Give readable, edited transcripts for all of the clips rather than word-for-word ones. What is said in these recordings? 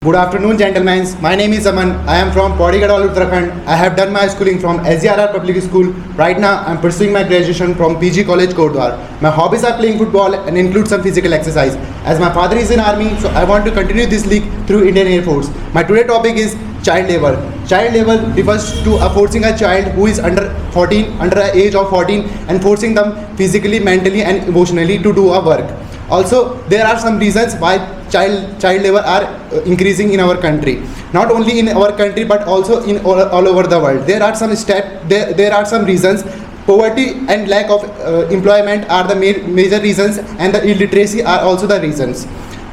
Good afternoon, gentlemen. My name is Aman. I am from Podigadwal, Uttarakhand. I have done my schooling from SGRR Public School. Right now, I am pursuing my graduation from PG College, Kordwar. My hobbies are playing football and include some physical exercise. As my father is in army, so I want to continue this league through Indian Air Force. My today topic is child labor. Child labor refers to forcing a child who is under the age of 14, and forcing them physically, mentally, and emotionally to do a work. Also, there are some reasons why child labor are increasing in our country. Not only in our country but also in all over the world. There are some reasons. Poverty and lack of employment are the major reasons, and the illiteracy are also the reasons.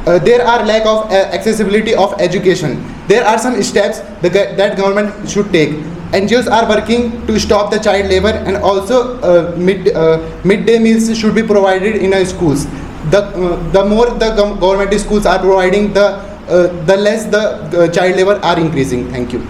There are lack of accessibility of education. There are some steps that government should take. NGOs are working to stop the child labor, and also midday meals should be provided in our schools. The more the government schools are providing, the less the child labor are increasing. Thank you.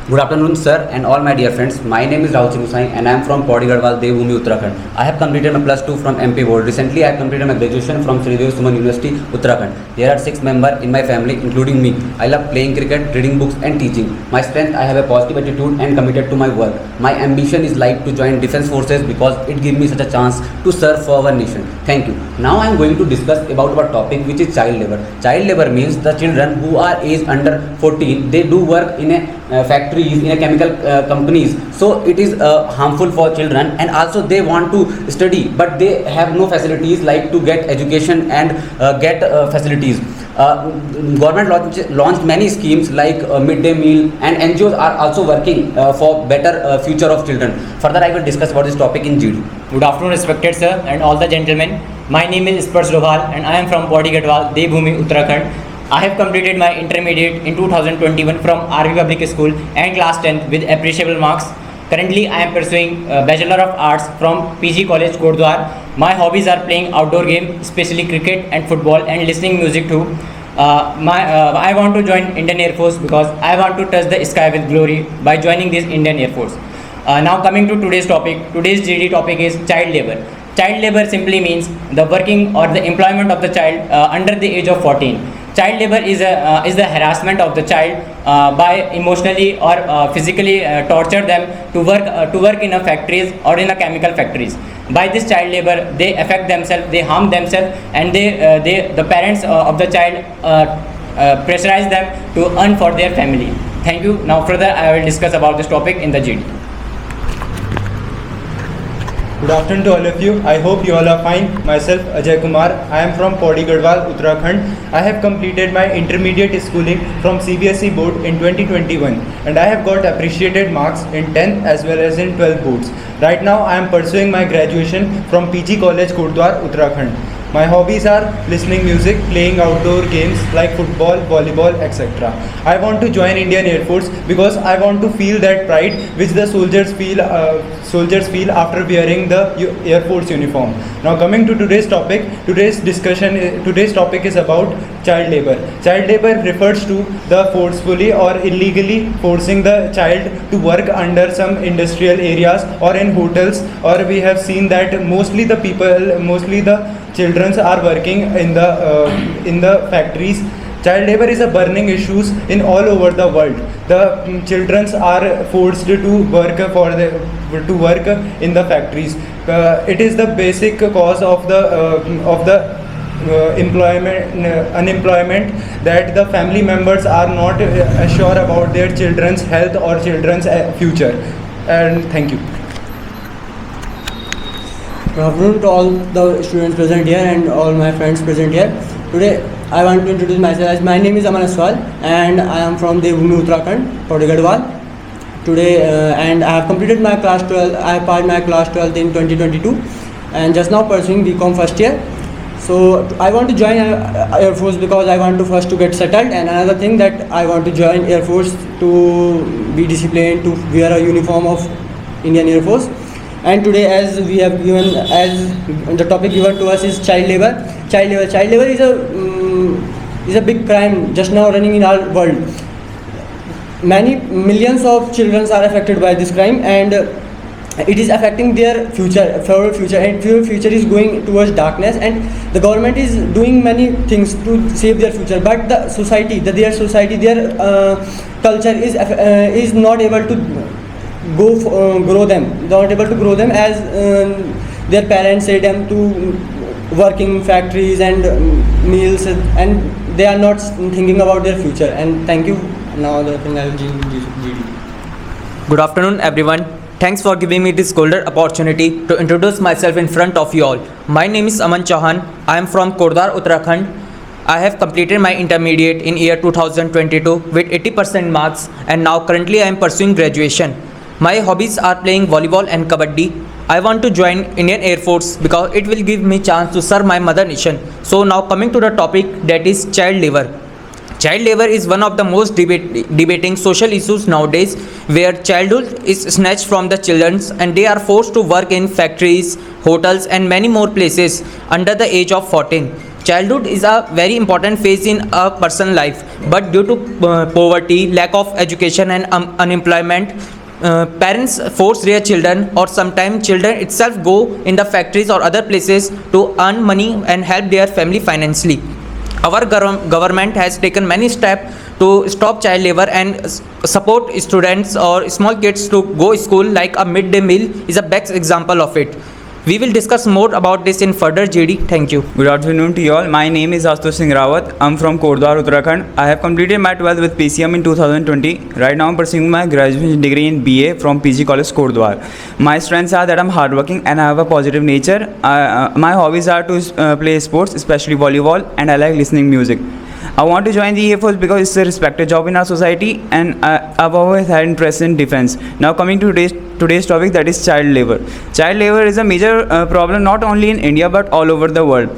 Good afternoon, sir, and all my dear friends. My name is Rahul Singh and I am from Podigadwal, Devbhoomi, Uttarakhand. I have completed my plus 2 from MP board. Recently, I have completed my graduation from Sri Devi Suman University, Uttarakhand. There are 6 members in my family, including me. I love playing cricket, reading books, and teaching. My strength: I have a positive attitude and committed to my work. My ambition is like to join defense forces because it gives me such a chance to serve for our nation. Thank you. Now I am going to discuss about our topic, which is child labor. Child labor means the children who are aged under 14. They do work in a factories, in a chemical companies, so it is harmful for children, and also they want to study but they have no facilities like to get education and get facilities. Government launched many schemes like midday meal, and NGOs are also working for better future of children. Further, I will discuss about this topic in GD. Good afternoon, respected sir and all the gentlemen. My name is Spars Doval and I am from Podigadwal, Devbhoomi, Uttarakhand. I have completed my intermediate in 2021 from RV Public School and class 10th with appreciable marks. Currently, I am pursuing Bachelor of Arts from PG College, Kordwar. My hobbies are playing outdoor games, especially cricket and football, and listening music too. I want to join Indian Air Force because I want to touch the sky with glory by joining this Indian Air Force. Now coming to today's topic. Today's GD topic is child labor. Child labor simply means the working or the employment of the child under the age of 14. Child labor is the harassment of the child by emotionally or physically torture them to work in a factories or in a chemical factories. By this child labor, they affect themselves, they harm themselves, and the parents of the child pressurize them to earn for their family. Thank you. Now further, I will discuss about this topic in the GD. Good afternoon to all of you. I hope you all are fine. Myself Ajay Kumar. I am from Podigadwal, Uttarakhand. I have completed my intermediate schooling from CBSE board in 2021, and I have got appreciated marks in 10th as well as in 12th boards. Right now I am pursuing my graduation from PG College, Kordwar, Uttarakhand. My hobbies are listening music, playing outdoor games like football, volleyball, etc. I want to join Indian Air Force because I want to feel that pride which the soldiers feel after wearing the Air Force uniform. Now coming to today's topic, today's topic is about child labor. Child labor refers to the forcefully or illegally forcing the child to work under some industrial areas or in hotels, or we have seen that mostly the children are working in the factories. Child labor is a burning issue in all over the world. The children are forced to work in the factories. It is the basic cause of the unemployment, that the family members are not sure about their children's health or children's future. And thank you. Good afternoon to all the students present here and all my friends present here. Today I want to introduce myself as my name is Aman Aswal and I am from Devbhoomi, Uttarakhand, Podigadwal. Today and I have completed my class 12. I passed my class 12 in 2022 and just now pursuing BCom first year. So I want to join Air Force because I want to first to get settled, and another thing that I want to join Air Force to be disciplined, to wear a uniform of Indian Air Force. And today, as we have given, as the topic given to us is child labor. Child labor is a big crime just now running in our world. Many millions of children are affected by this crime, and it is affecting their future, for future, and future is going towards darkness, and the government is doing many things to save their future, but the society, their society, their culture is not able to grow them, not able to grow them as their parents say them to work in factories and mills, and they are not thinking about their future. And thank you. Now the thing I will GD. Good afternoon, everyone. Thanks for giving me this golden opportunity to introduce myself in front of you all. My name is Aman Chauhan. I am from Kordwar, Uttarakhand. I have completed my intermediate in year 2022 with 80% marks, and now currently I am pursuing graduation. My hobbies are playing volleyball and kabaddi. I want to join Indian Air Force because it will give me chance to serve my mother nation. So now coming to the topic, that is child labor. Child labor is one of the most debating social issues nowadays, where childhood is snatched from the children and they are forced to work in factories, hotels and many more places under the age of 14. Childhood is a very important phase in a person's life, but due to poverty, lack of education and unemployment, parents force their children, or sometimes children itself go in the factories or other places to earn money and help their family financially. Our government has taken many steps to stop child labor and support students or small kids to go school, like a midday meal is a best example of it. We will discuss more about this in further GD. Thank you. Good afternoon to you all. My name is Astush Singh Rawat. I'm from Kordwar, Uttarakhand. I have completed my 12th with PCM in 2020. Right now I'm pursuing my graduation degree in BA from PG College, Kordwar. My strengths are that I'm hardworking and I have a positive nature. My hobbies are to play sports, especially volleyball, and I like listening music. I want to join the Air Force because it's a respected job in our society, and I've always had interest in defense. Now coming to today's topic, that is child labor. Child labor is a major problem not only in India but all over the world.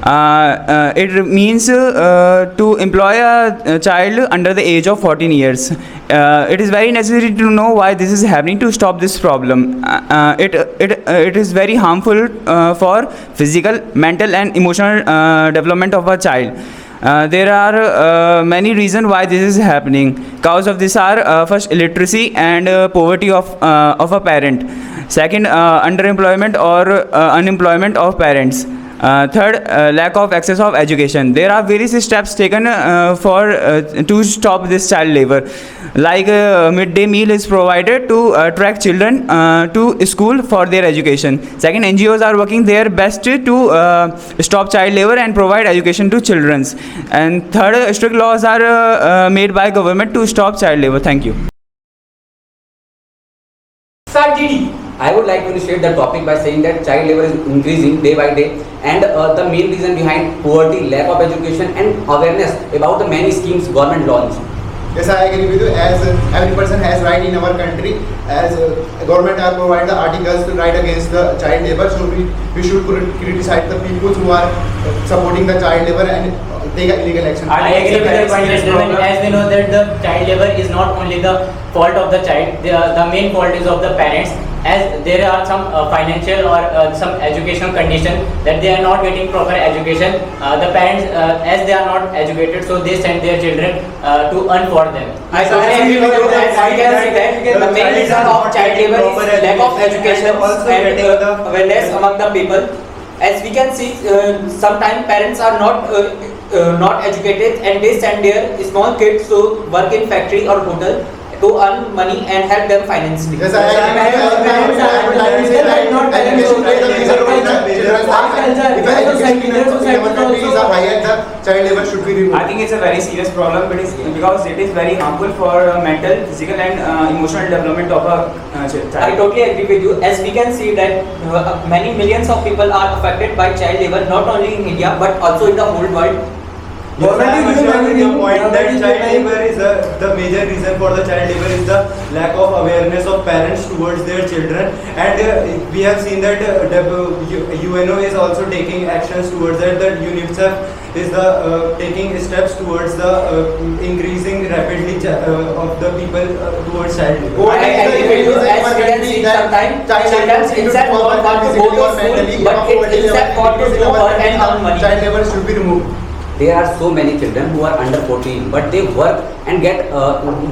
It means to employ a child under the age of 14 years. It is very necessary to know why this is happening to stop this problem. It is very harmful for physical, mental and emotional development of a child. There are many reasons why this is happening. Cause of this are first illiteracy and poverty of a parent. Second, underemployment or unemployment of parents. Third, lack of access of education. There are various steps taken to stop this child labor. Like midday meal is provided to attract children to school for their education. Second, NGOs are working their best to stop child labor and provide education to children. And third, strict laws are made by government to stop child labor. Thank you. I would like to initiate the topic by saying that child labor is increasing day by day, and the main reason behind poverty, lack of education and awareness about the many schemes government launched. Yes, I agree with you. As every person has right in our country, as government are provide the articles to write against the child labor, so we should criticize the people who are supporting the child labor and take illegal action. I agree with your point, gentlemen. As we know that the child labor is not only the fault of the child, the main fault is of the parents, as there are some financial or some educational condition that they are not getting proper education. The parents, as they are not educated, so they send their children to earn for them. I totally agree with you, and I can say that the main reason of child labor is lack of education and awareness among the people. As we can see, sometimes parents are not educated and they send their small kids to work in factory or hotel to earn money and help them financially. Yes, I would like to say that education plays a major role in the children's life. If education in our country is higher, the child labor should be removed. I think it's a very serious problem, but because it is very harmful for mental, physical and emotional development of a child. I totally agree with you. As we can see that many millions of people are affected by child labor, not only in India but also in the whole world. Yes, I am sure with your point that child labor is the major reason for the child labor is the lack of awareness of parents towards their children, and we have seen that UNO is also taking actions towards that. That UNICEF is taking steps towards the increasing rapidly of the people towards child labor. I agree with you. As we can see, sometimes children itself want to go to school, but it itself want to go and earn money. Child labor should be removed. there are so many children who are under 14, but they work and get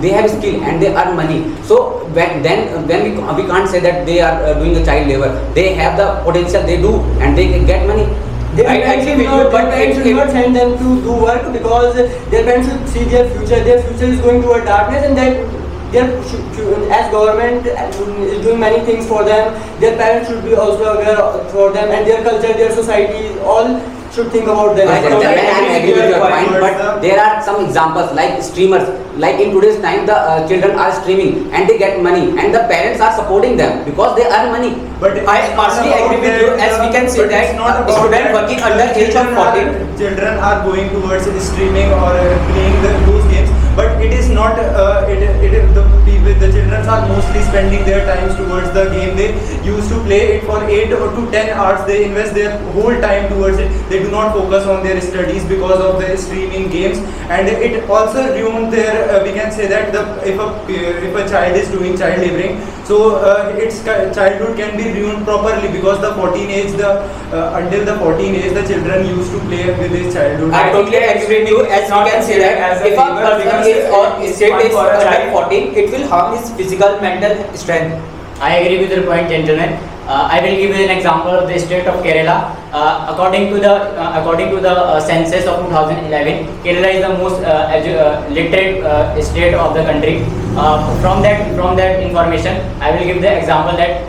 they have skill and they earn money. So when we can't say that they are doing a child labor. They have the potential, they do, and they can get money. Their I parents agree with you, their but parents should not send them to do work, because their parents should see their future. Their future is going toward darkness, and that as government is doing many things for them, their parents should be also aware for them, and their culture, their society, all should think about them. I agree with your point, but there are some examples like streamers. Like in today's time, the children are streaming and they get money, and the parents are supporting them because they earn money. But I partially agree with you, as we can say that a student working under age of 14. Children are going towards streaming or playing those games, but it is not. The children are mostly spending their times towards the game. They used to play it for 8 or to 10 hours. They invest their whole time towards it. They do not focus on their studies because of the streaming games, and it also ruins their. We can say that if a child is doing child laboring, so its childhood can be ruined properly, because the 14 age, until the 14 age, the children used to play with his childhood. I totally agree with you, as we can say that if a person is or state is under 14, it will harm his physical, mental strength. I agree with your point, gentlemen. I will give you an example of the state of Kerala. According to the census of 2011, Kerala is the most literate state of the country. From that information, I will give the example that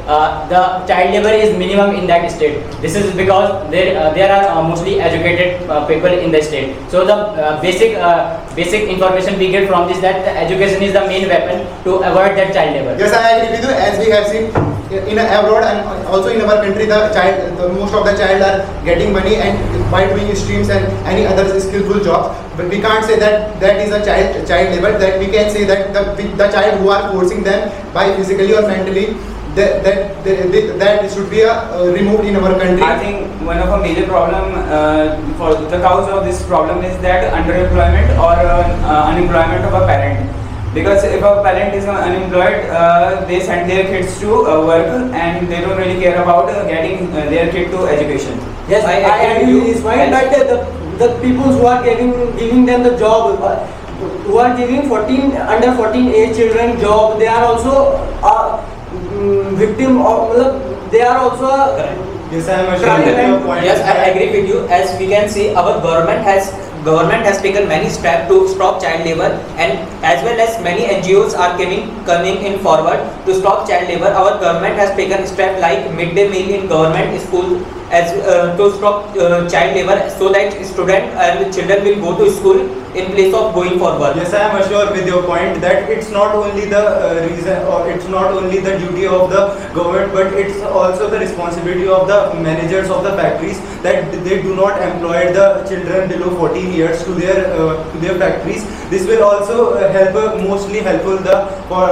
the child labor is minimum in that state. This is because there are mostly educated people in the state. So the basic information we get from this, that the education is the main weapon to avoid that child labor. Yes, I agree with you. As we have seen in abroad and also in our country, most of the child are getting money and by doing streams and any other skillful jobs. But we can't say that is a child labor. That we can say that the child who are forcing them by physically or mentally, that should be removed in our country. I think one of a major problem for the cause of this problem is that underemployment or unemployment of a parent. Because if a parent is unemployed, they send their kids to work and they don't really care about getting their kid to education. Yes, I agree with this point. But the people who are giving them the job, who are giving under 14 age children job, they are also victim of. They are also. Yes, I am assured with your point. Yes, I agree with you. As we can see, our government has taken many steps to stop child labor, and as well as many NGOs are coming in forward to stop child labor. Our government has taken steps like midday meal in government school to stop child labor, so that students and children will go to school in place of going for work. Yes, I am assured with your point that it's not only the reason, or it's not only the duty of the government, but it's also the responsibility of the managers of the factories, that they do not employ the children below 14 years to their factories. This will also mostly helpful for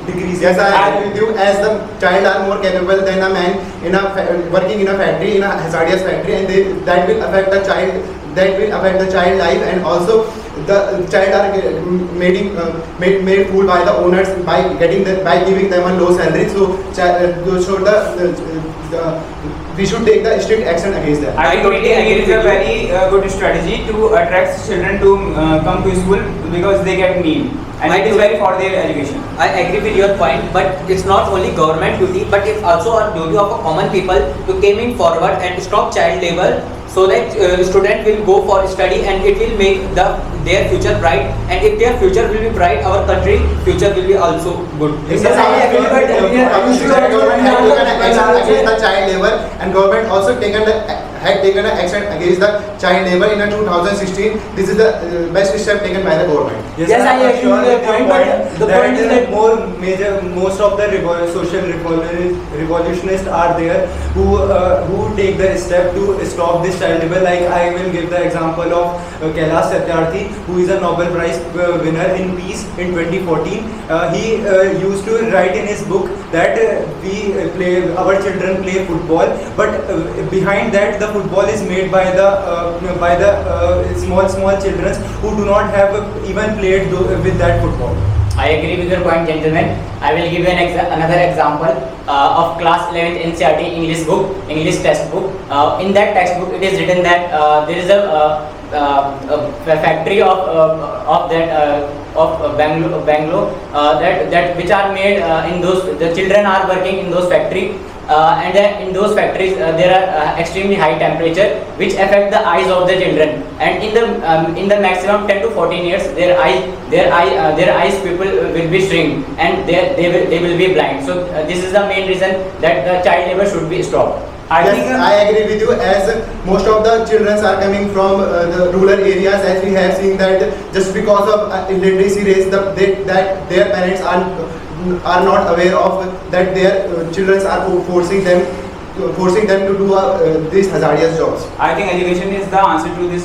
degrees. Yes, I agree with you. As the child are more capable than a man working in a factory, in a hazardous factory, and that will affect the child. That will affect the child life, and also the child are made fool by the owners by giving them a low salary. So we should take the strict action against them. I totally agree. It is a very good strategy to attract children to come to school, because they get meal and it is very for their education. I agree with your point, but it's not only government duty, but it's also a duty of a common people to come in forward and stop child labor, so that student will go for study and it will make their future bright. And if their future will be bright, our country future will be also good. Yes, I agree, but government had taken an action against the child labor, and government also had taken an action against the child labor in 2016. This is the best step taken by the government. Yes, I agree with your point, but the point is that most of the social revolutionists are there who take the step to stop this child labor. Like I will give the example of Kailash Satyarthi, who is a Nobel Prize winner in peace in 2014. He used to write in his book that our children play football, but behind that the football is made by the small children who do not have even played with that football. I agree with your point, gentlemen. I will give you another example of class 11th NCERT English textbook. In that textbook, it is written that there is a factory of Bangalore that which are made in those, the children are working in those factory. And in those factories there are extremely high temperature which affect the eyes of the children, and in the maximum 10 to 14 years their eyes people will be shrink and they will be blind. So this is the main reason that the child labor should be stopped. I agree with you, as most of the children are coming from the rural areas, as we have seen that just because of illiteracy rates that their parents are not aware of that their children are forcing them to do these hazardous jobs. I think education is the answer to this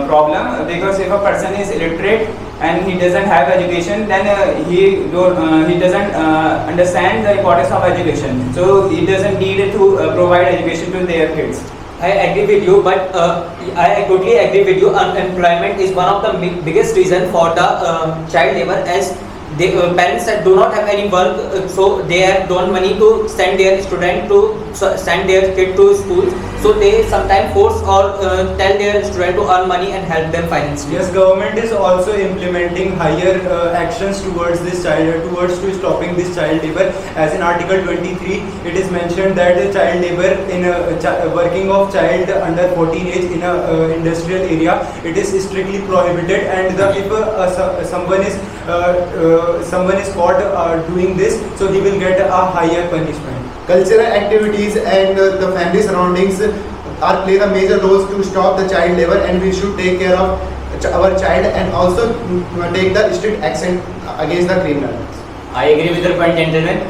problem, because if a person is illiterate and he doesn't have education, then he doesn't understand the importance of education. So he doesn't need to provide education to their kids. I agree with you, but I totally agree with you. Unemployment is one of the biggest reason for the child labor, as the parents that do not have any work, so they don't money to send their kid to schools, so they sometimes force or tell their student to earn money and help them financially. Yes, government is also implementing higher actions towards to stopping this child labor. As in Article 23, it is mentioned that child labor in working of child under 14 age in a industrial area, it is strictly prohibited, and if someone is caught doing this, so he will get a higher punishment. Cultural activities and the family surroundings play the major roles to stop the child labor, and we should take care of our child and also take the strict action against the criminals. I agree with your point, gentlemen.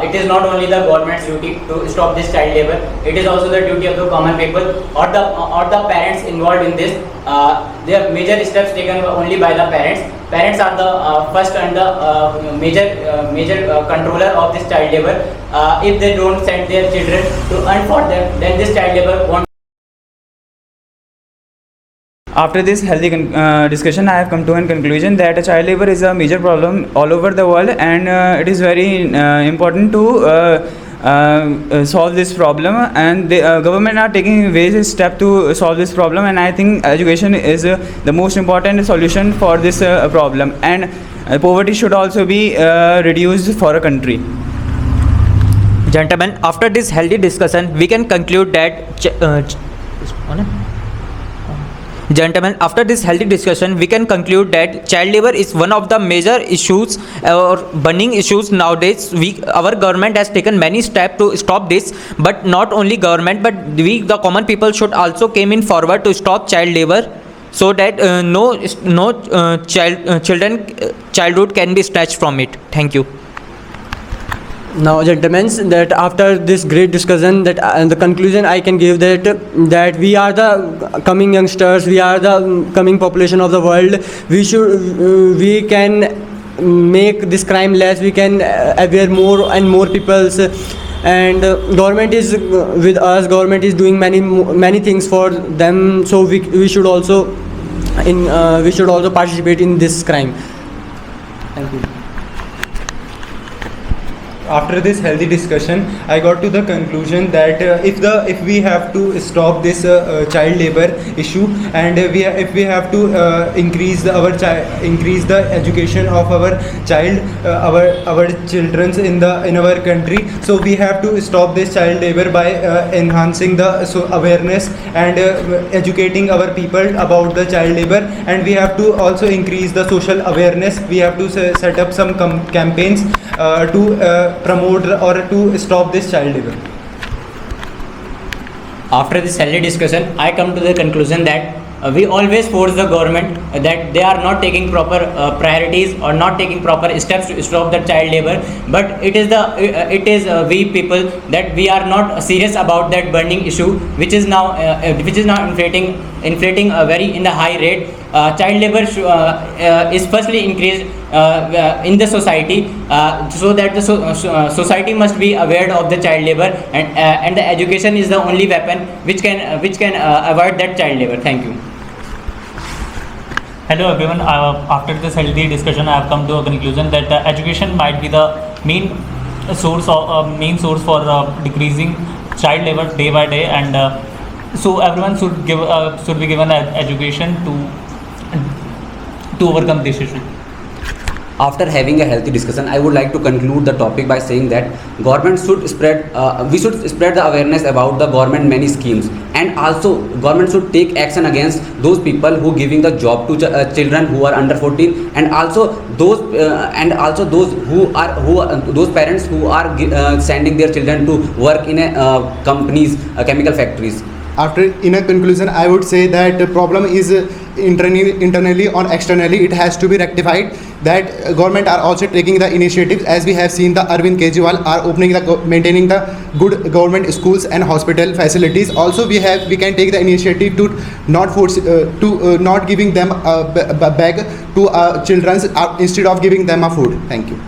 It is not only the government's duty to stop this child labor, it is also the duty of the common people or the parents involved in this. There are major steps taken only by the parents. Parents are the first and the major controller of this child labor. If they don't send their children to earn for them, then this child labor won't. After this healthy discussion, I have come to a conclusion that child labor is a major problem all over the world, and it is very important to solve this problem, and the government are taking various steps to solve this problem, and I think education is the most important solution for this problem, and poverty should also be reduced for a country. Gentlemen, after this healthy discussion, we can conclude that child labor is one of the major issues or burning issues nowadays. Our government has taken many steps to stop this, but not only government, but we, the common people, should also came in forward to stop child labor, so that childhood can be snatched from it. Thank you. Now, gentlemen, that after this great discussion, that and the conclusion I can give that we are the coming youngsters, we are the coming population of the world. We can make this crime less. We can aware more and more peoples, and government is with us. Government is doing many things for them. So we should also participate in this crime. Thank you. After this healthy discussion, I got to the conclusion that if we have to stop this child labor issue, and if we have to increase the education of our child, our children in our country, so we have to stop this child labor by enhancing the awareness and educating our people about the child labor, and we have to also increase the social awareness. We have to set up some campaigns to promote or to stop this child labor. After this healthy discussion, I come to the conclusion that we always force the government that they are not taking proper priorities or not taking proper steps to stop the child labor, but it is we people that we are not serious about that burning issue, which is now inflating very in the high rate. Child labor is firstly increased in the society, so that the society must be aware of the child labor, and the education is the only weapon which can avoid that child labor. Thank you. Hello everyone. After this healthy discussion, I have come to a conclusion that education might be the main source for decreasing child labor day by day, and So everyone should be given education to overcome this issue. After having a healthy discussion, I would like to conclude the topic by saying that government should we should spread the awareness about the government many schemes, and also government should take action against those people who giving the job to children who are under 14, and also those those parents who are sending their children to work in companies, chemical factories. After in a conclusion, I would say that the problem is internally or externally. It has to be rectified. That government are also taking the initiatives, as we have seen the Arvind Kejriwal are maintaining the good government schools and hospital facilities. Also, we can take the initiative to not force not giving them a bag to children instead of giving them a food. Thank you.